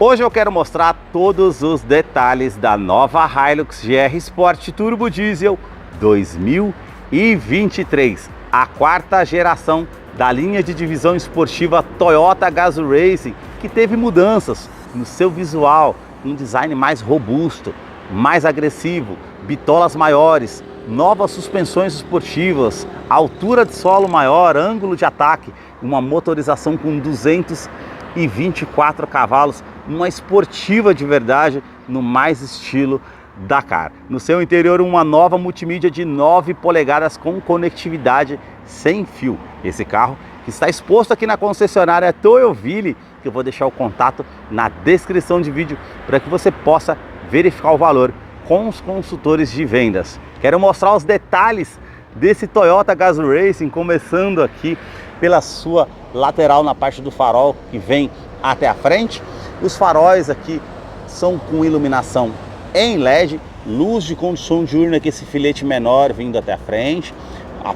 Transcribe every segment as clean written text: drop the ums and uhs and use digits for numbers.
Hoje eu quero mostrar todos os detalhes da nova Hilux GR Sport Turbo Diesel 2023, a quarta geração da linha de divisão esportiva Toyota Gazoo Racing, que teve mudanças no seu visual, um design mais robusto, mais agressivo, bitolas maiores, novas suspensões esportivas, altura de solo maior, ângulo de ataque, uma motorização com 224 cavalos, uma esportiva de verdade, no mais estilo Dakar. No seu interior, uma nova multimídia de 9 polegadas com conectividade sem fio. Esse carro que está exposto aqui na concessionária Toyoville, que eu vou deixar o contato na descrição de vídeo para que você possa verificar o valor com os consultores de vendas. Quero mostrar os detalhes desse Toyota Gazoo Racing, começando aqui pela sua lateral na parte do farol que vem até a frente. Os faróis aqui são com iluminação em LED, luz de condução diurna, que esse filete menor vindo até a frente,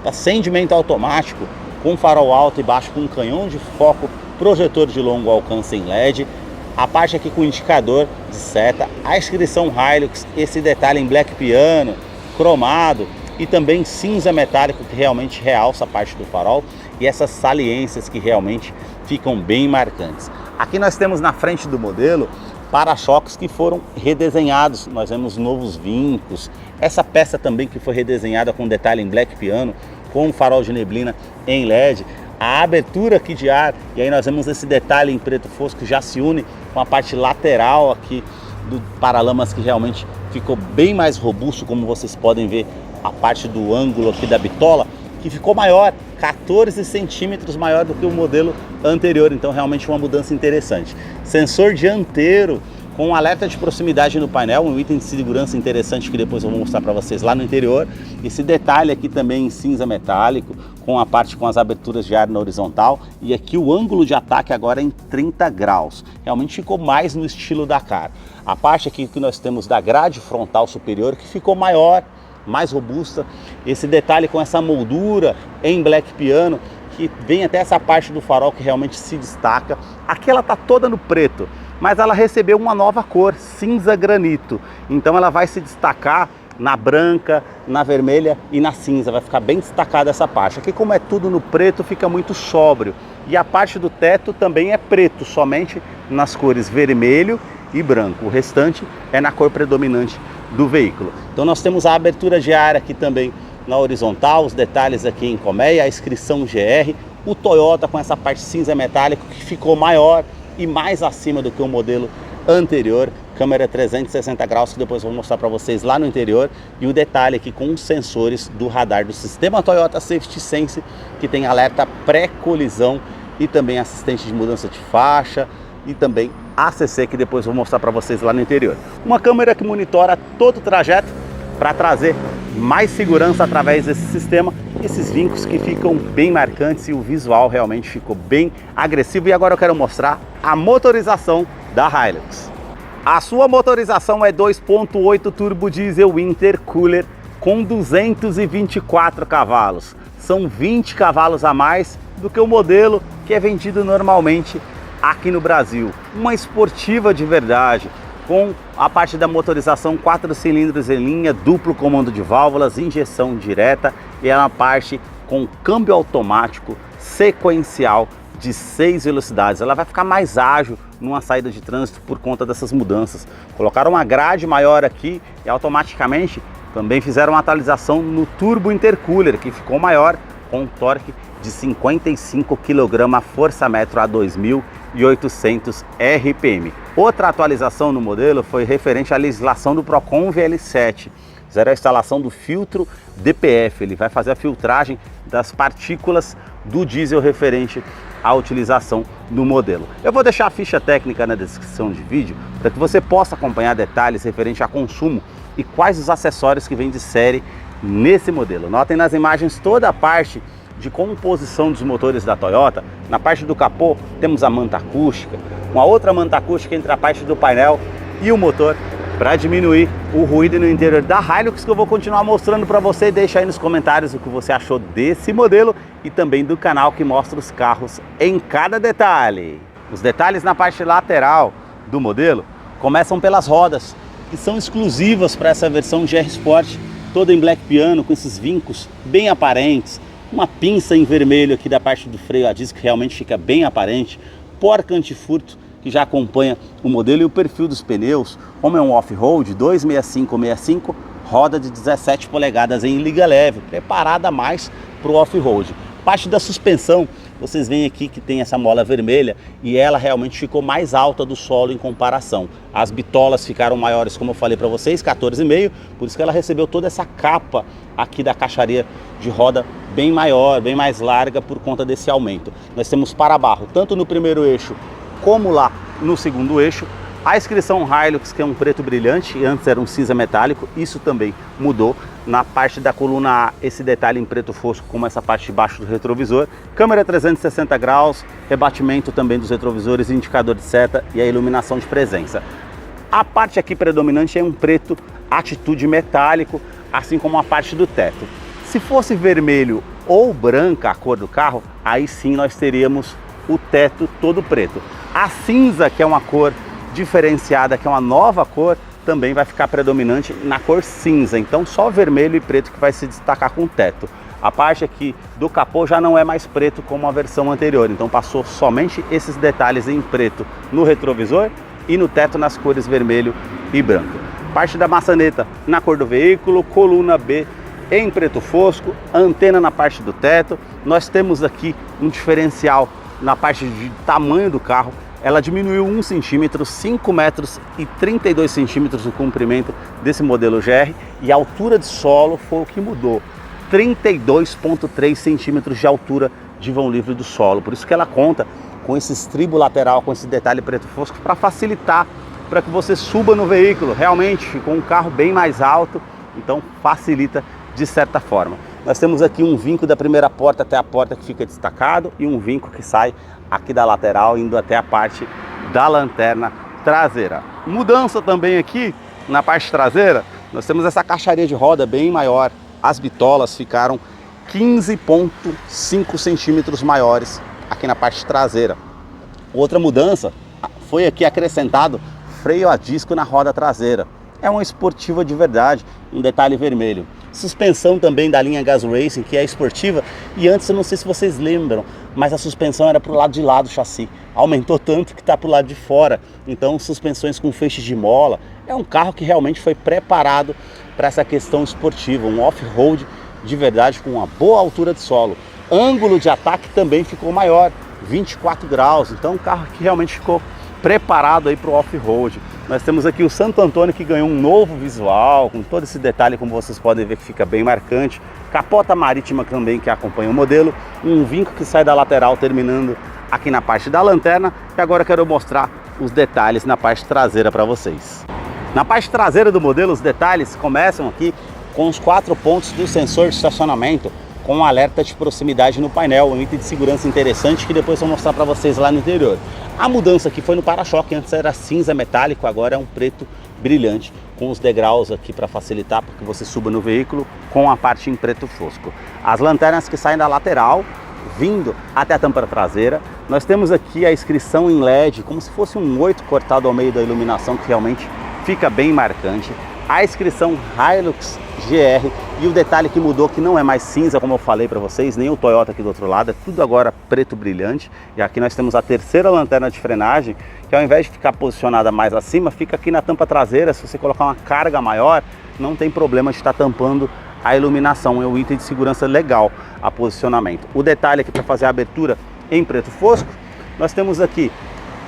acendimento automático com farol alto e baixo com canhão de foco, projetor de longo alcance em LED, a parte aqui com indicador de seta, a inscrição Hilux, esse detalhe em black piano, cromado e também cinza metálico, que realmente realça a parte do farol, e essas saliências que realmente ficam bem marcantes. Aqui nós temos na frente do modelo para-choques que foram redesenhados, nós vemos novos vincos, essa peça também que foi redesenhada com detalhe em black piano, com farol de neblina em LED, a abertura aqui de ar, e aí nós vemos esse detalhe em preto fosco que já se une com a parte lateral aqui do paralamas, que realmente ficou bem mais robusto, como vocês podem ver a parte do ângulo aqui da bitola, que ficou maior, 14 centímetros maior do que o modelo anterior, então realmente uma mudança interessante. Sensor dianteiro com alerta de proximidade no painel, um item de segurança interessante que depois eu vou mostrar para vocês lá no interior. Esse detalhe aqui também em cinza metálico, com a parte com as aberturas de ar na horizontal, e aqui o ângulo de ataque agora em 30 graus, realmente ficou mais no estilo Dakar. A parte aqui que nós temos da grade frontal superior, que ficou maior, mais robusta, esse detalhe com essa moldura em black piano, que vem até essa parte do farol que realmente se destaca. Aqui ela está toda no preto, mas ela recebeu uma nova cor, cinza granito, então ela vai se destacar na branca, na vermelha e na cinza, vai ficar bem destacada essa parte. Aqui, como é tudo no preto, fica muito sóbrio, e a parte do teto também é preto, somente nas cores vermelho e branco, o restante é na cor predominante do veículo. Então nós temos a abertura de ar aqui também na horizontal, os detalhes aqui em colmeia, a inscrição GR, o Toyota com essa parte cinza metálico que ficou maior e mais acima do que o modelo anterior, câmera 360 graus, que depois eu vou mostrar para vocês lá no interior, e o detalhe aqui com os sensores do radar do sistema Toyota Safety Sense, que tem alerta pré-colisão e também assistente de mudança de faixa, e também ACC, que depois eu vou mostrar para vocês lá no interior. Uma câmera que monitora todo o trajeto para trazer mais segurança através desse sistema, esses vincos que ficam bem marcantes, e o visual realmente ficou bem agressivo. E agora eu quero mostrar a motorização da Hilux. A sua motorização é 2.8 turbo diesel intercooler com 224 cavalos. São 20 cavalos a mais do que o modelo que é vendido normalmente aqui no Brasil. Uma esportiva de verdade, com a parte da motorização 4 cilindros em linha, duplo comando de válvulas, injeção direta, e é uma parte com câmbio automático sequencial de 6 velocidades. Ela vai ficar mais ágil numa saída de trânsito por conta dessas mudanças. Colocaram uma grade maior aqui e automaticamente também fizeram uma atualização no turbo intercooler, que ficou maior, com um torque de 55 kgfm a 2.800 RPM. Outra atualização no modelo foi referente à legislação do Procon VL7. Fizeram a instalação do filtro DPF, ele vai fazer a filtragem das partículas do diesel referente à utilização do modelo. Eu vou deixar a ficha técnica na descrição de vídeo para que você possa acompanhar detalhes referente a consumo e quais os acessórios que vêm de série nesse modelo. Notem nas imagens toda a parte de composição dos motores da Toyota. Na parte do capô temos a manta acústica, uma outra manta acústica entre a parte do painel e o motor, para diminuir o ruído no interior da Hilux, que eu vou continuar mostrando para você. Deixa aí nos comentários o que você achou desse modelo e também do canal que mostra os carros em cada detalhe. Os detalhes na parte lateral do modelo começam pelas rodas, que são exclusivas para essa versão GR Sport, toda em black piano, com esses vincos bem aparentes, uma pinça em vermelho aqui da parte do freio a disco que realmente fica bem aparente, porca antifurto que já acompanha o modelo, e o perfil dos pneus, como é um off-road 265/65, roda de 17 polegadas em liga leve, preparada mais para o off-road. Parte da suspensão, vocês veem aqui que tem essa mola vermelha e ela realmente ficou mais alta do solo em comparação. As bitolas ficaram maiores, como eu falei para vocês, 14,5, por isso que ela recebeu toda essa capa aqui da caixaria de roda bem maior, bem mais larga por conta desse aumento. Nós temos para-barro tanto no primeiro eixo como lá no segundo eixo. A inscrição Hilux, que é um preto brilhante, antes era um cinza metálico, isso também mudou. Na parte da coluna A, esse detalhe em preto fosco, como essa parte de baixo do retrovisor. Câmera 360 graus, rebatimento também dos retrovisores, indicador de seta e a iluminação de presença. A parte aqui predominante é um preto atitude metálico, assim como a parte do teto. Se fosse vermelho ou branca a cor do carro, aí sim nós teríamos o teto todo preto. A cinza, que é uma cor diferenciada, que é uma nova cor, também vai ficar predominante na cor cinza, então só vermelho e preto que vai se destacar com o teto. A parte aqui do capô já não é mais preto como a versão anterior, então passou somente esses detalhes em preto no retrovisor e no teto nas cores vermelho e branco. Parte da maçaneta na cor do veículo, coluna B em preto fosco, antena na parte do teto. Nós temos aqui um diferencial na parte de tamanho do carro. Ela diminuiu 1 centímetro, 5 metros e 32 centímetros o comprimento desse modelo GR, e a altura de solo foi o que mudou, 32,3 centímetros de altura de vão livre do solo. Por isso que ela conta com esse estribo lateral, com esse detalhe preto fosco, para facilitar, para que você suba no veículo. Realmente ficou um carro bem mais alto, então facilita de certa forma. Nós temos aqui um vinco da primeira porta até a porta que fica destacado, e um vinco que sai aqui da lateral, indo até a parte da lanterna traseira. Mudança também aqui na parte traseira, nós temos essa caixaria de roda bem maior. As bitolas ficaram 15,5 centímetros maiores aqui na parte traseira. Outra mudança foi aqui acrescentado freio a disco na roda traseira. É uma esportiva de verdade, um detalhe vermelho. Suspensão também da linha Gas Racing, que é esportiva, e antes eu não sei se vocês lembram, mas a suspensão era para o lado de lá do chassi. Aumentou tanto que está para o lado de fora, então suspensões com feixes de mola. É um carro que realmente foi preparado para essa questão esportiva, um off-road de verdade com uma boa altura de solo. Ângulo de ataque também ficou maior, 24 graus, então um carro que realmente ficou preparado aí para o off-road. Nós temos aqui o Santo Antônio, que ganhou um novo visual, com todo esse detalhe, como vocês podem ver, que fica bem marcante. Capota marítima também, que acompanha o modelo. Um vinco que sai da lateral, terminando aqui na parte da lanterna. E agora eu quero mostrar os detalhes na parte traseira para vocês. Na parte traseira do modelo, os detalhes começam aqui com os 4 pontos do sensor de estacionamento, com um alerta de proximidade no painel, um item de segurança interessante que depois eu vou mostrar para vocês lá no interior. A mudança aqui foi no para-choque, antes era cinza metálico, agora é um preto brilhante, com os degraus aqui para facilitar para que você suba no veículo, com a parte em preto fosco. As lanternas que saem da lateral, vindo até a tampa traseira. Nós temos aqui a inscrição em LED, como se fosse um 8 cortado ao meio da iluminação, que realmente fica bem marcante. A inscrição Hilux GR, e o detalhe que mudou, que não é mais cinza, como eu falei para vocês, nem o Toyota aqui do outro lado, é tudo agora preto brilhante. E aqui nós temos a terceira lanterna de frenagem, que ao invés de ficar posicionada mais acima, fica aqui na tampa traseira. Se você colocar uma carga maior, não tem problema de estar tampando a iluminação, é um item de segurança legal a posicionamento. O detalhe aqui para fazer a abertura em preto fosco, nós temos aqui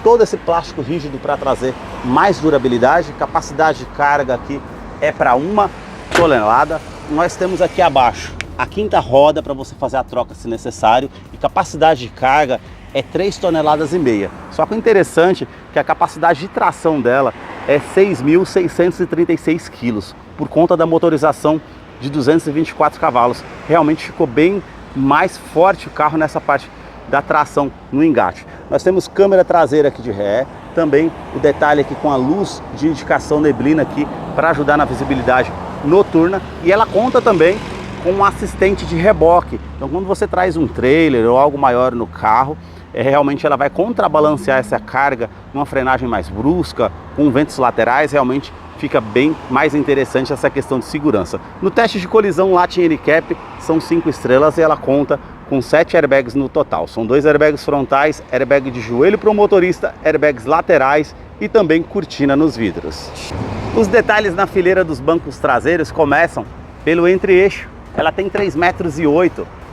todo esse plástico rígido para trazer mais durabilidade. Capacidade de carga aqui é para 1 tonelada. Nós temos aqui abaixo a 5ª roda para você fazer a troca se necessário, e capacidade de carga é 3,5 toneladas. Só que o interessante é que a capacidade de tração dela é 6.636 quilos, por conta da motorização de 224 cavalos. Realmente ficou bem mais forte o carro nessa parte da tração no engate. Nós temos câmera traseira aqui de ré, também o detalhe aqui com a luz de indicação neblina aqui para ajudar na visibilidade noturna, e ela conta também com um assistente de reboque. Então quando você traz um trailer ou algo maior no carro, realmente ela vai contrabalancear essa carga numa frenagem mais brusca, com ventos laterais, realmente fica bem mais interessante essa questão de segurança. No teste de colisão Latin Handicap são 5 estrelas e ela conta com 7 airbags no total. São 2 airbags frontais, airbag de joelho para o motorista, airbags laterais e também cortina nos vidros. Os detalhes na fileira dos bancos traseiros começam pelo entre-eixo. Ela tem 3,8 metros.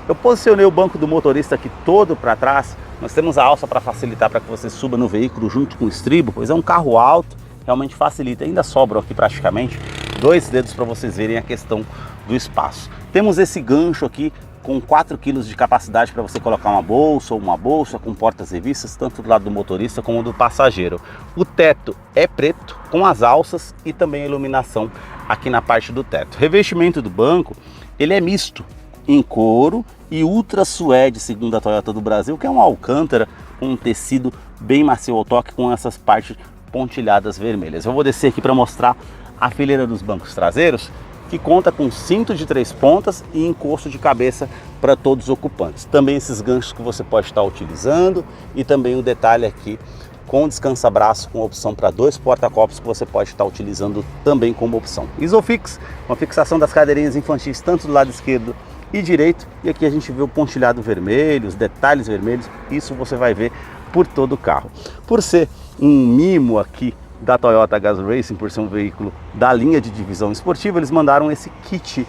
Eu posicionei o banco do motorista aqui todo para trás. Nós temos a alça para facilitar para que você suba no veículo junto com o estribo, pois é um carro alto, realmente facilita. Ainda sobram aqui praticamente 2 dedos para vocês verem a questão do espaço. Temos esse gancho aqui com 4 kg de capacidade para você colocar uma bolsa ou uma bolsa com portas revistas, tanto do lado do motorista como do passageiro. O teto é preto com as alças e também a iluminação aqui na parte do teto. O revestimento do banco, ele é misto em couro e ultra suede, segundo a Toyota do Brasil, que é uma alcântara com um tecido bem macio ao toque, com essas partes pontilhadas vermelhas. Eu vou descer aqui para mostrar a fileira dos bancos traseiros, que conta com cinto de 3 pontas e encosto de cabeça para todos os ocupantes. Também esses ganchos que você pode estar utilizando e também o detalhe aqui com descansa-braço, com opção para 2 porta-copos que você pode estar utilizando também como opção. Isofix, uma fixação das cadeirinhas infantis tanto do lado esquerdo e direito, e aqui a gente vê o pontilhado vermelho, os detalhes vermelhos, isso você vai ver por todo o carro. Por ser um mimo aqui da Toyota Gazoo Racing, por ser um veículo da linha de divisão esportiva, eles mandaram esse kit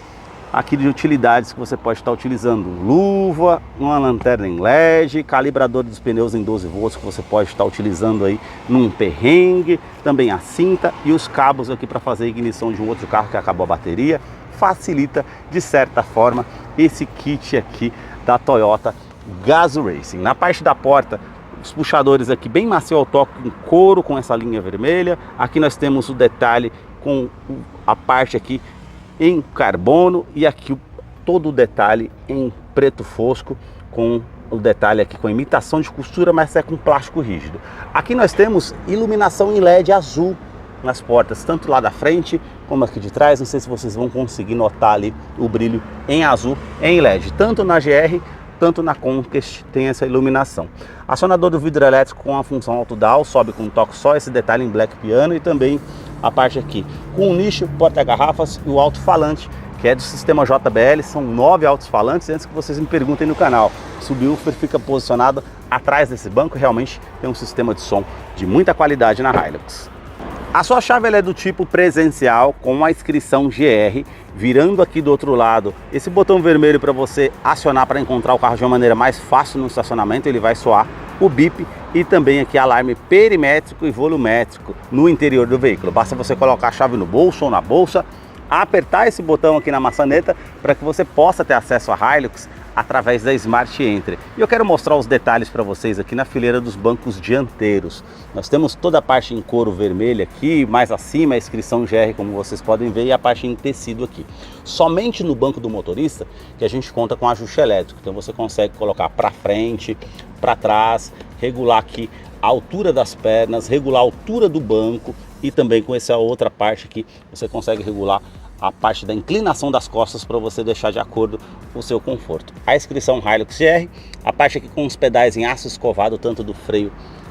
aqui de utilidades que você pode estar utilizando: luva, uma lanterna em LED, calibrador dos pneus em 12 volts que você pode estar utilizando aí num perrengue, também a cinta e os cabos aqui para fazer a ignição de um outro carro que acabou a bateria. Facilita de certa forma esse kit aqui da Toyota Gazoo Racing. Na parte da porta, os puxadores aqui bem macio ao toque em couro com essa linha vermelha. Aqui nós temos o detalhe com a parte aqui em carbono e aqui todo o detalhe em preto fosco, com o detalhe aqui com imitação de costura, mas é com plástico rígido. Aqui nós temos iluminação em LED azul nas portas, tanto lá da frente como aqui de trás. Não sei se vocês vão conseguir notar ali o brilho em azul em LED, tanto na GR tanto na Conquest tem essa iluminação. Acionador do vidro elétrico com a função auto-down, sobe com um toque só, esse detalhe em black piano, e também a parte aqui com o nicho, porta-garrafas e o alto-falante, que é do sistema JBL. São 9 alto-falantes. Antes que vocês me perguntem no canal, o subwoofer fica posicionado atrás desse banco, realmente tem um sistema de som de muita qualidade na Hilux. A sua chave ela é do tipo presencial, com a inscrição GR, virando aqui do outro lado esse botão vermelho para você acionar para encontrar o carro de uma maneira mais fácil no estacionamento. Ele vai soar o bip e também aqui alarme perimétrico e volumétrico no interior do veículo. Basta você colocar a chave no bolso ou na bolsa, apertar esse botão aqui na maçaneta para que você possa ter acesso à Hilux através da Smart Entry. E eu quero mostrar os detalhes para vocês aqui na fileira dos bancos dianteiros. Nós temos toda a parte em couro vermelho aqui, mais acima a inscrição GR, como vocês podem ver, e a parte em tecido aqui. Somente no banco do motorista que a gente conta com ajuste elétrico, então você consegue colocar para frente, para trás, regular aqui a altura das pernas, regular a altura do banco, e também com essa outra parte aqui você consegue regular a parte da inclinação das costas para você deixar de acordo com o seu conforto. A inscrição Hilux GR, a parte aqui com os pedais em aço escovado, tanto do freio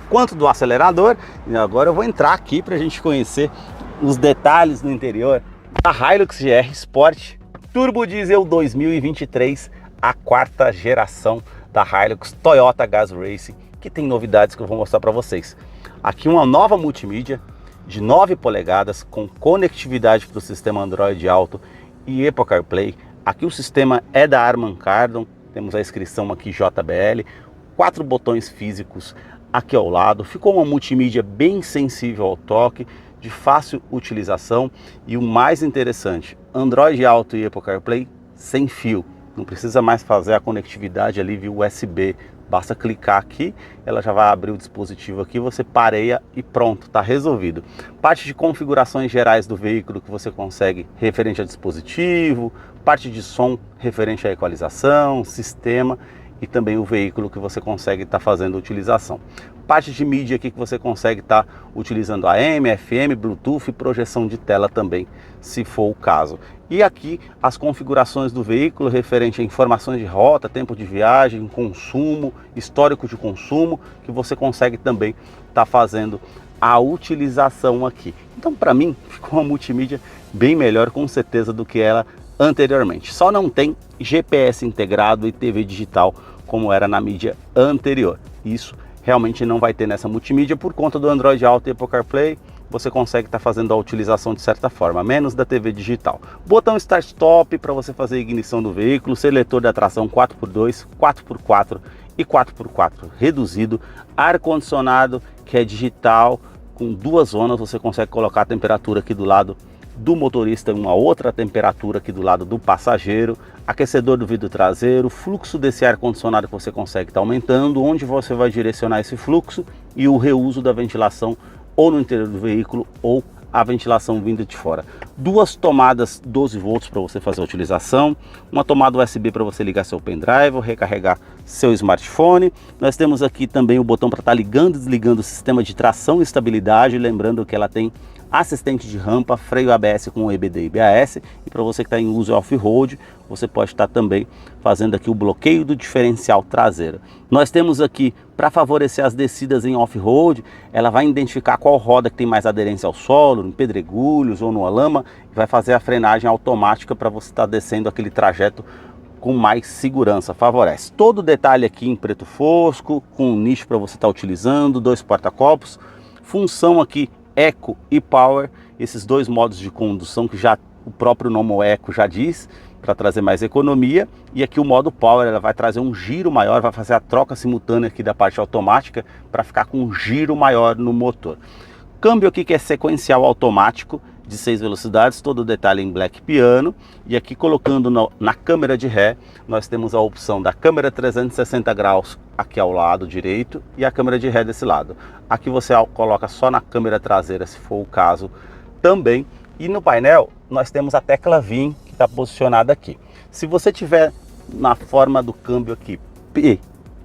quanto do acelerador. E agora eu vou entrar aqui para a gente conhecer os detalhes no interior da Hilux GR Sport Turbo Diesel 2023, a 4ª geração da Hilux Toyota Gazoo Racing, que tem novidades que eu vou mostrar para vocês. Aqui uma nova multimídia de 9 polegadas com conectividade para o sistema Android Auto e Apple CarPlay. Aqui o sistema é da Harman Kardon, temos a inscrição aqui JBL, 4 botões físicos aqui ao lado. Ficou uma multimídia bem sensível ao toque, de fácil utilização, e o mais interessante, Android Auto e Apple CarPlay sem fio. Não precisa mais fazer a conectividade ali via USB. Basta clicar aqui, ela já vai abrir o dispositivo aqui, você pareia e pronto, está resolvido. Parte de configurações gerais do veículo que você consegue referente ao dispositivo, parte de som referente à equalização, sistema, e também o veículo que você consegue estar fazendo utilização. parte de mídia aqui que você consegue estar utilizando AM, FM, Bluetooth e projeção de tela também, se for o caso. E aqui as configurações do veículo referente a informações de rota, tempo de viagem, consumo, histórico de consumo, que você consegue também estar fazendo a utilização aqui. Então, para mim, ficou uma multimídia bem melhor, com certeza, do que ela anteriormente. Só não tem GPS integrado e TV digital como era na mídia anterior. Isso realmente não vai ter nessa multimídia por conta do Android Auto e Apple CarPlay. Você consegue estar fazendo a utilização de certa forma, menos da TV digital. Botão Start Stop para você fazer a ignição do veículo, seletor de atração 4x2, 4x4 e 4x4 reduzido, ar-condicionado que é digital, com 2 zonas, você consegue colocar a temperatura aqui do lado do motorista e uma outra temperatura aqui do lado do passageiro, aquecedor do vidro traseiro, fluxo desse ar-condicionado que você consegue estar aumentando, onde você vai direcionar esse fluxo e o reuso da ventilação ou no interior do veículo ou a ventilação vinda de fora. 2 tomadas 12 volts para você fazer a utilização, uma tomada USB para você ligar seu pendrive ou recarregar seu smartphone. Nós temos aqui também o botão para estar ligando e desligando o sistema de tração e estabilidade, lembrando que ela tem assistente de rampa, freio ABS com EBD e BAS, e para você que está em uso off-road, você pode estar também fazendo aqui o bloqueio do diferencial traseiro. Nós temos aqui, para favorecer as descidas em off-road, ela vai identificar qual roda que tem mais aderência ao solo, em pedregulhos ou numa lama, e vai fazer a frenagem automática para você estar descendo aquele trajeto com mais segurança, favorece. Todo o detalhe aqui em preto fosco, com um nicho para você estar utilizando, 2 porta-copos, função aqui Eco e Power, esses 2 modos de condução que já o próprio nome Eco já diz, para trazer mais economia. E aqui o modo Power, ela vai trazer um giro maior, vai fazer a troca simultânea aqui da parte automática para ficar com um giro maior no motor. Câmbio aqui que é sequencial automático de 6 velocidades, todo o detalhe em black piano. E aqui colocando na câmera de ré, nós temos a opção da câmera 360 graus aqui ao lado direito e a câmera de ré desse lado. Aqui você coloca só na câmera traseira, se for o caso também. E no painel nós temos a tecla VIN que está posicionada aqui. Se você tiver na forma do câmbio aqui P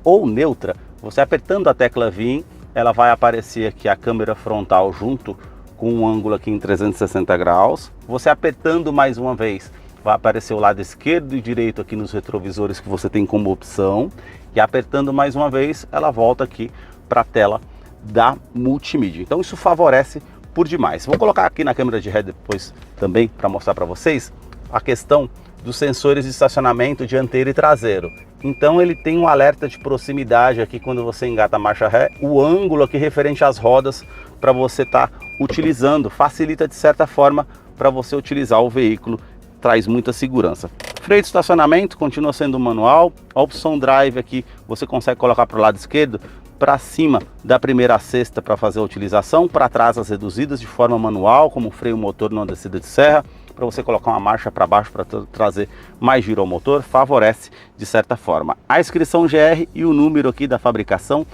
ou neutra, você apertando a tecla VIN, ela vai aparecer aqui a câmera frontal junto com um ângulo aqui em 360 graus. Você apertando mais uma vez, vai aparecer o lado esquerdo e direito aqui nos retrovisores que você tem como opção. E apertando mais uma vez, ela volta aqui para a tela da multimídia. Então isso favorece por demais. Vou colocar aqui na câmera de ré depois também para mostrar para vocês a questão dos sensores de estacionamento dianteiro e traseiro. Então ele tem um alerta de proximidade aqui quando você engata a marcha ré, o ângulo aqui referente às rodas para você estar utilizando, facilita de certa forma para você utilizar o veículo, traz muita segurança. Freio de estacionamento continua sendo manual, a opção drive aqui você consegue colocar para o lado esquerdo, para cima da primeira a sexta para fazer a utilização, para trás as reduzidas de forma manual, como freio motor numa descida de serra, para você colocar uma marcha para baixo para trazer mais giro ao motor, favorece de certa forma. A inscrição GR e o número aqui da fabricação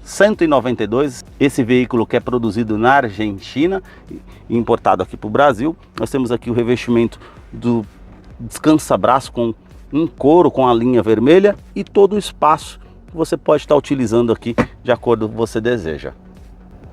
192, esse veículo que é produzido na Argentina e importado aqui para o Brasil. Nós temos aqui o revestimento do descansa-braço com um couro com a linha vermelha e todo o espaço que você pode estar utilizando aqui de acordo com o que você deseja.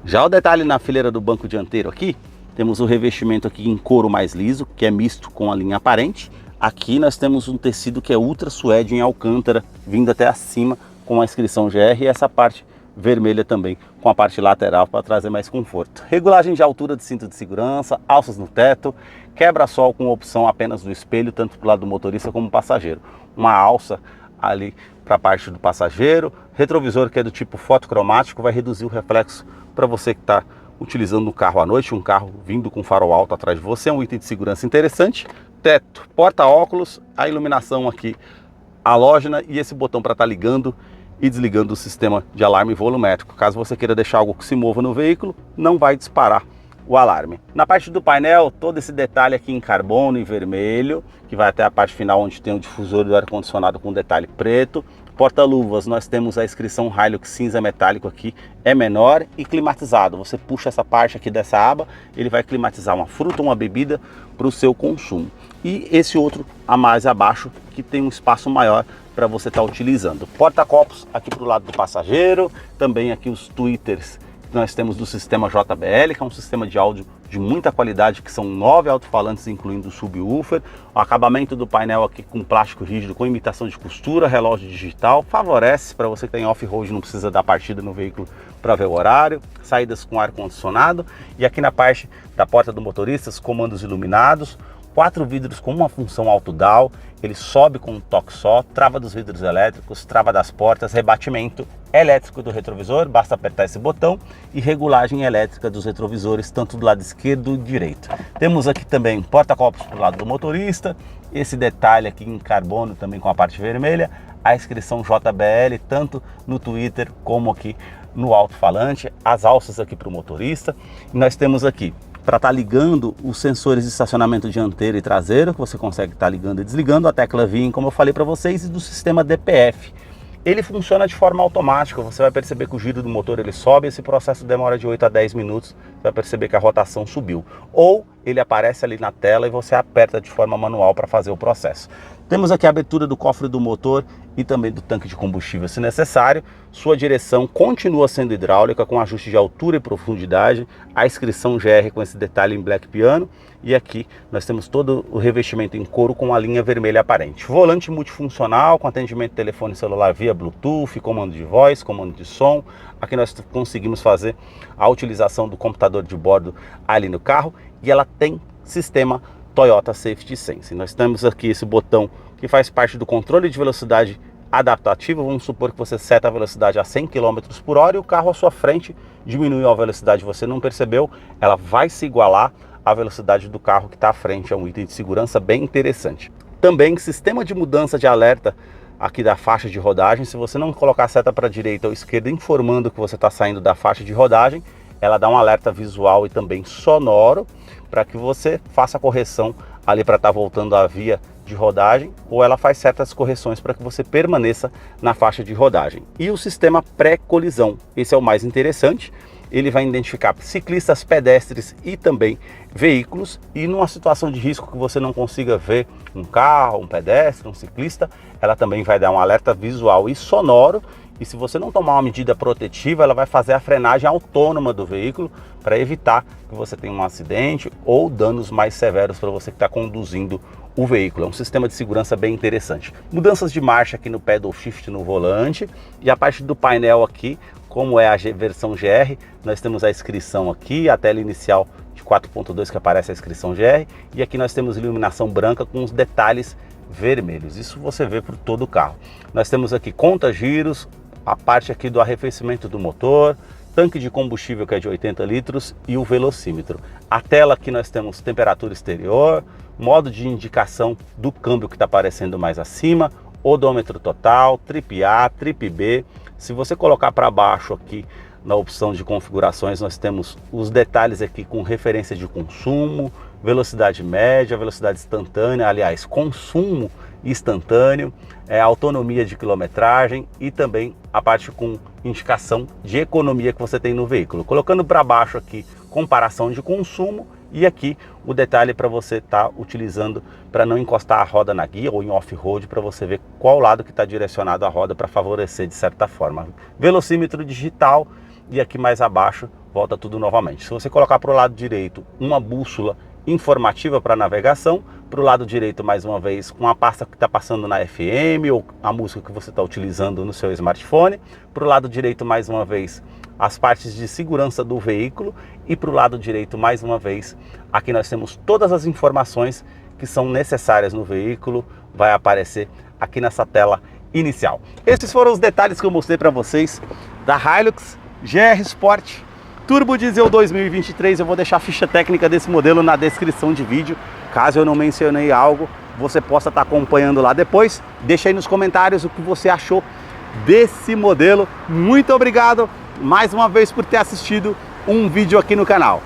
Já o detalhe na fileira do banco dianteiro aqui, temos o revestimento aqui em couro mais liso, que é misto com a linha aparente. Aqui nós temos um tecido que é ultra suede em alcântara, vindo até acima com a inscrição GR, e essa parte vermelha também com a parte lateral para trazer mais conforto. Regulagem de altura de cinto de segurança, alças no teto, quebra-sol com opção apenas do espelho, tanto para o lado do motorista como passageiro. Uma alça ali para a parte do passageiro, retrovisor que é do tipo fotocromático, vai reduzir o reflexo para você que está utilizando um carro à noite, um carro vindo com farol alto atrás de você, é um item de segurança interessante. Teto, porta-óculos, a iluminação aqui halógena e esse botão para estar ligando e desligando o sistema de alarme volumétrico. Caso você queira deixar algo que se mova no veículo, não vai disparar o alarme. Na parte do painel, todo esse detalhe aqui em carbono e vermelho, que vai até a parte final onde tem o difusor do ar-condicionado com detalhe preto. Porta-luvas, nós temos a inscrição Hilux cinza metálico aqui, é menor e climatizado. Você puxa essa parte aqui dessa aba, ele vai climatizar uma fruta ou uma bebida para o seu consumo. E esse outro a mais abaixo, que tem um espaço maior para você estar utilizando. Porta-copos aqui para o lado do passageiro, também aqui os tweeters que nós temos do sistema JBL, que é um sistema de áudio de muita qualidade, que são 9 alto-falantes, incluindo o subwoofer. O acabamento do painel aqui com plástico rígido, com imitação de costura, relógio digital, favorece para você que tem off-road, não precisa dar partida no veículo para ver o horário. Saídas com ar-condicionado, e aqui na parte da porta do motorista, os comandos iluminados, 4 vidros com uma função auto-down, ele sobe com um toque só, trava dos vidros elétricos, trava das portas, rebatimento elétrico do retrovisor, basta apertar esse botão, e regulagem elétrica dos retrovisores, tanto do lado esquerdo e direito. Temos aqui também porta-copos para o lado do motorista, esse detalhe aqui em carbono também com a parte vermelha, a inscrição JBL, tanto no Twitter como aqui no alto-falante, as alças aqui para o motorista, e nós temos aqui para estar ligando os sensores de estacionamento dianteiro e traseiro, que você consegue estar ligando e desligando, a tecla VIN, como eu falei para vocês, e do sistema DPF. Ele funciona de forma automática, você vai perceber que o giro do motor ele sobe, esse processo demora de 8 a 10 minutos, você vai perceber que a rotação subiu. Ou ele aparece ali na tela e você aperta de forma manual para fazer o processo. Temos aqui a abertura do cofre do motor e também do tanque de combustível se necessário. Sua direção continua sendo hidráulica, com ajuste de altura e profundidade, a inscrição GR com esse detalhe em black piano, e aqui nós temos todo o revestimento em couro com a linha vermelha aparente. Volante multifuncional com atendimento telefone celular via Bluetooth, comando de voz, comando de som. Aqui nós conseguimos fazer a utilização do computador de bordo ali no carro, e ela tem sistema Toyota Safety Sense. Nós temos aqui esse botão que faz parte do controle de velocidade adaptativo. Vamos supor que você seta a velocidade a 100 km por hora e o carro à sua frente diminuiu a velocidade, você não percebeu, ela vai se igualar à velocidade do carro que está à frente. É um item de segurança bem interessante. Também sistema de mudança de alerta aqui da faixa de rodagem. Se você não colocar a seta para a direita ou esquerda informando que você está saindo da faixa de rodagem, ela dá um alerta visual e também sonoro para que você faça a correção ali para estar voltando à via de rodagem, ou ela faz certas correções para que você permaneça na faixa de rodagem. E o sistema pré-colisão, esse é o mais interessante. Ele vai identificar ciclistas, pedestres e também veículos, e numa situação de risco que você não consiga ver um carro, um pedestre, um ciclista, ela também vai dar um alerta visual e sonoro. E se você não tomar uma medida protetiva, ela vai fazer a frenagem autônoma do veículo para evitar que você tenha um acidente ou danos mais severos para você que está conduzindo o veículo. É um sistema de segurança bem interessante. Mudanças de marcha aqui no pedal shift no volante, e a parte do painel aqui, como é a versão GR, nós temos a inscrição aqui, a tela inicial de 4.2 que aparece a inscrição GR, e aqui nós temos iluminação branca com os detalhes vermelhos. Isso você vê por todo o carro. Nós temos aqui conta-giros, a parte aqui do arrefecimento do motor, tanque de combustível que é de 80 litros e o velocímetro. A tela aqui nós temos temperatura exterior, modo de indicação do câmbio que está aparecendo mais acima, odômetro total, trip A, trip B. Se você colocar para baixo aqui na opção de configurações, nós temos os detalhes aqui com referência de consumo, velocidade média, velocidade instantânea, aliás, consumo instantâneo, autonomia de quilometragem e também a parte com indicação de economia que você tem no veículo. Colocando para baixo aqui, comparação de consumo, e aqui o detalhe para você estar utilizando para não encostar a roda na guia ou em off-road, para você ver qual lado que está direcionado a roda para favorecer de certa forma. Velocímetro digital, e aqui mais abaixo volta tudo novamente. Se você colocar para o lado direito uma bússola informativa para navegação, para o lado direito mais uma vez com a pasta que está passando na FM ou a música que você está utilizando no seu smartphone, para o lado direito mais uma vez as partes de segurança do veículo, e para o lado direito mais uma vez aqui nós temos todas as informações que são necessárias no veículo, vai aparecer aqui nessa tela inicial. Esses foram os detalhes que eu mostrei para vocês da Hilux GR Sport Turbo Diesel 2023. Eu vou deixar a ficha técnica desse modelo na descrição de vídeo. Caso eu não mencionei algo, você possa estar acompanhando lá depois. Deixa aí nos comentários o que você achou desse modelo. Muito obrigado mais uma vez por ter assistido um vídeo aqui no canal.